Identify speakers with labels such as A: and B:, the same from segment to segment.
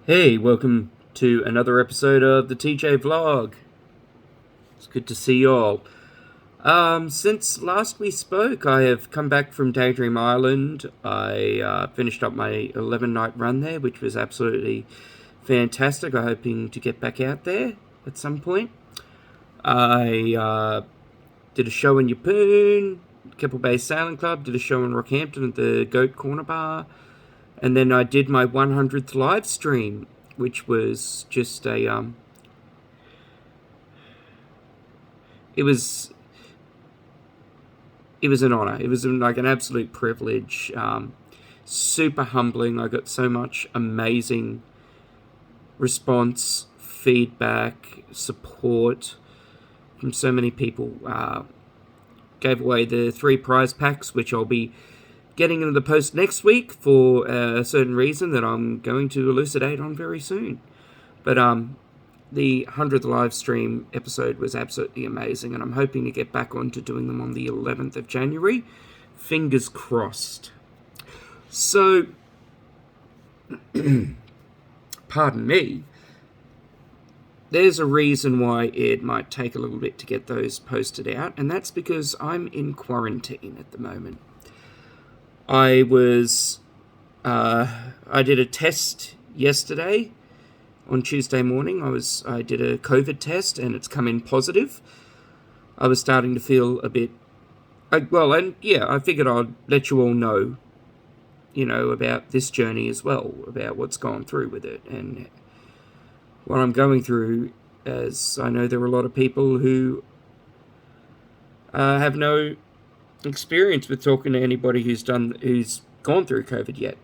A: Hey, welcome to another episode of the TJ Vlog. It's good to see you all. Since last we spoke, I have come back from Daydream Island. I finished up my 11-night run there, which was absolutely fantastic. I'm hoping to get back out there at some point. I did a show in Yeppoon, Keppel Bay Sailing Club, did a show in Rockhampton at the Goat Corner Bar, and then I did my 100th live stream, which was just a it was an honor. It was like an absolute privilege. Super humbling. I got so much amazing response, feedback, support from so many people. Gave away the 3 prize packs, which I'll be getting into the post next week for a certain reason that I'm going to elucidate on very soon. But the 100th live stream episode was absolutely amazing, and I'm hoping to get back on to doing them on the 11th of January. Fingers crossed. So, pardon me, there's a reason why it might take a little bit to get those posted out, and that's because I'm in quarantine at the moment. I did a test yesterday. On Tuesday morning, I did a COVID test, and it's come in positive. I was starting to feel a bit... I figured I'd let you all know, about this journey as well, about what's gone through with it, and what I'm going through, as I know there are a lot of people who have no experience with talking to anybody who's gone through COVID yet.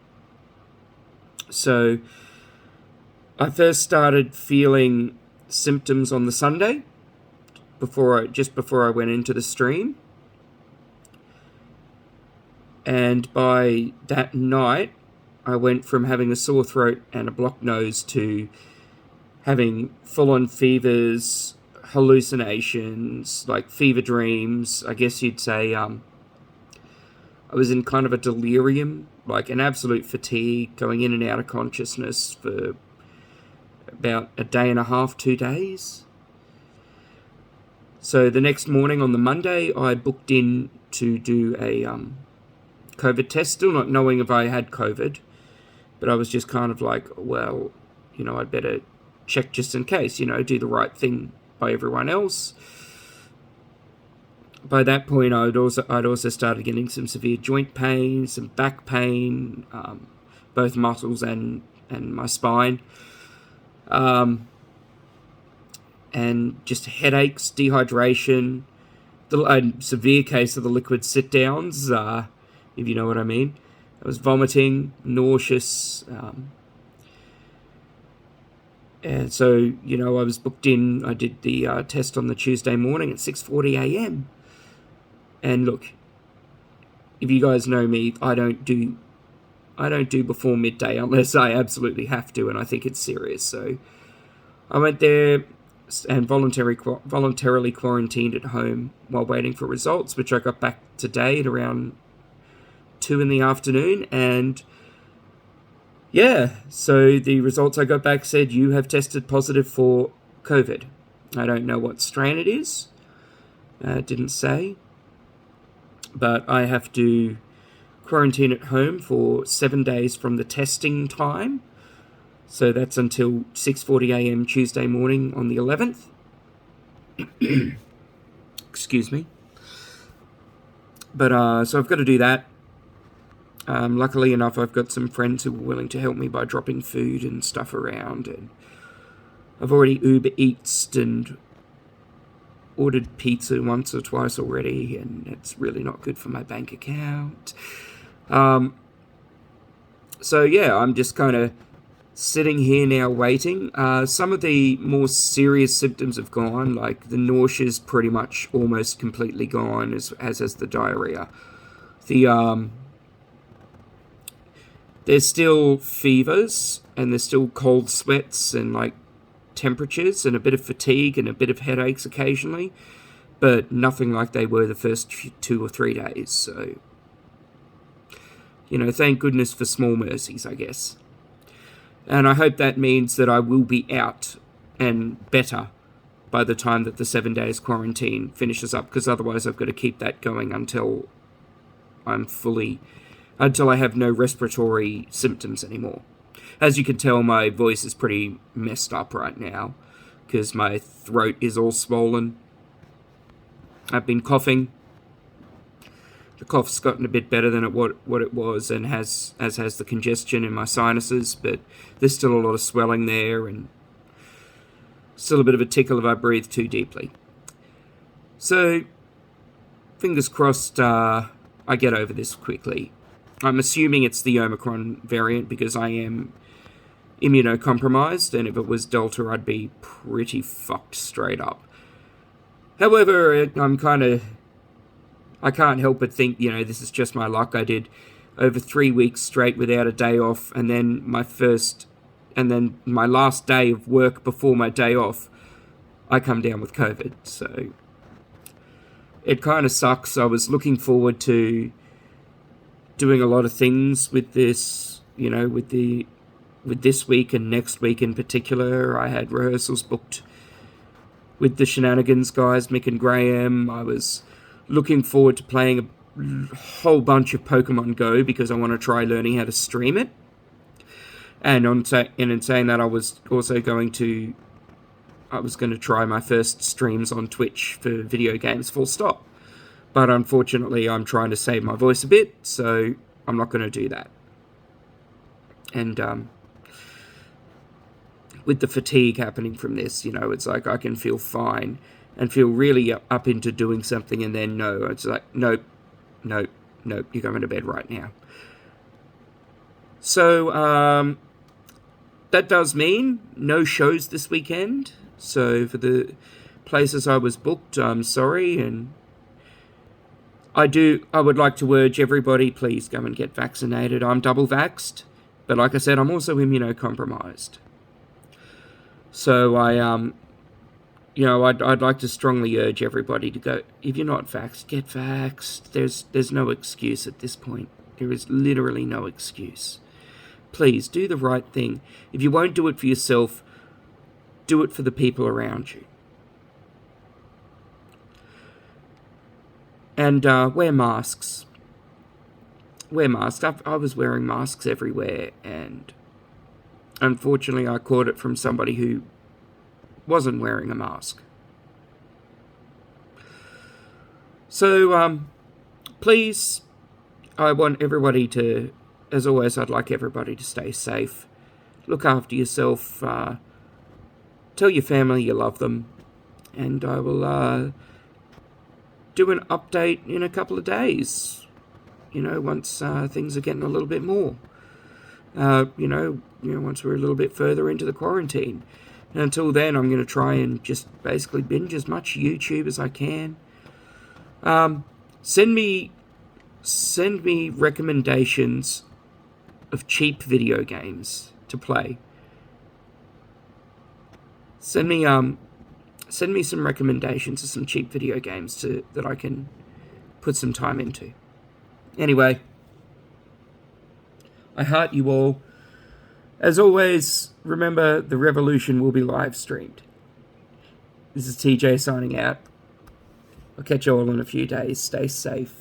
A: So I first started feeling symptoms on the Sunday, just before I went into the stream. And by that night, I went from having a sore throat and a blocked nose to having full-on fevers, hallucinations, like fever dreams. I guess you'd say I was in kind of a delirium, like an absolute fatigue, going in and out of consciousness for about a day and a half, 2 days. So the next morning on the Monday, I booked in to do a COVID test, still not knowing if I had COVID, but I was just kind of like, well, I'd better check just in case, do the right thing by everyone else. By that point, I'd also started getting some severe joint pain, some back pain, both muscles and my spine. And just headaches, dehydration, a severe case of the liquid sit-downs, if you know what I mean. I was vomiting, nauseous, and so, I was booked in. I did the test on the Tuesday morning at 6:40 a.m. And look, if you guys know me, I don't do before midday unless I absolutely have to, and I think it's serious. So I went there and voluntarily quarantined at home while waiting for results, which I got back today at around 2 in the afternoon. And yeah, so the results I got back said, you have tested positive for COVID. I don't know what strain it is. It didn't say. But I have to quarantine at home for 7 days from the testing time. So that's until 6:40 a.m. Tuesday morning on the 11th. Excuse me. But so I've got to do that. Luckily enough, I've got some friends who were willing to help me by dropping food and stuff around. And I've already Uber Eats and ordered pizza once or twice already, and it's really not good for my bank account. So yeah, I'm just kind of sitting here now waiting. Some of the more serious symptoms have gone, like the nausea's pretty much almost completely gone, as has the diarrhea. There's still fevers, and there's still cold sweats and like temperatures and a bit of fatigue and a bit of headaches occasionally, but nothing like they were the first 2 or 3 days. So, thank goodness for small mercies, I guess. And I hope that means that I will be out and better by the time that the 7 days quarantine finishes up, because otherwise I've got to keep that going until I have no respiratory symptoms anymore. As you can tell, my voice is pretty messed up right now because my throat is all swollen. I've been coughing. The cough's gotten a bit better than what it was, and as has the congestion in my sinuses, but there's still a lot of swelling there and still a bit of a tickle if I breathe too deeply. So, fingers crossed I get over this quickly. I'm assuming it's the Omicron variant because I am immunocompromised, and if it was Delta, I'd be pretty fucked straight up. However, I can't help but think, this is just my luck. I did over 3 weeks straight without a day off, and then my last day of work before my day off, I come down with COVID. So it kind of sucks. I was looking forward to doing a lot of things with this, with this week and next week in particular. I had rehearsals booked with the Shenanigans guys, Mick and Graham. I was looking forward to playing a whole bunch of Pokemon Go because I want to try learning how to stream it. And in saying that, I was going to try my first streams on Twitch for video games, full stop. But unfortunately, I'm trying to save my voice a bit, so I'm not going to do that. And with the fatigue happening from this, it's like I can feel fine and feel really up into doing something, and then no, it's like, nope, you're going to bed right now. So, that does mean no shows this weekend. So for the places I was booked, I'm sorry, and I would like to urge everybody, please go and get vaccinated. I'm double vaxxed, but like I said, I'm also immunocompromised. So I'd like to strongly urge everybody to go. If you're not vaxxed, get vaxxed. There's no excuse at this point. There is literally no excuse. Please do the right thing. If you won't do it for yourself, do it for the people around you. And wear masks. Wear masks. I was wearing masks everywhere, and unfortunately I caught it from somebody who wasn't wearing a mask. So, please, I want everybody to, as always, I'd like everybody to stay safe. Look after yourself. Tell your family you love them. And I will do an update in a couple of days. Once things are getting a little bit more. Once we're a little bit further into the quarantine. And until then, I'm going to try and just basically binge as much YouTube as I can. Send me recommendations of cheap video games to play. Send me some recommendations of some cheap video games that I can put some time into. Anyway, I heart you all. As always, remember the revolution will be live streamed. This is TJ signing out. I'll catch you all in a few days. Stay safe.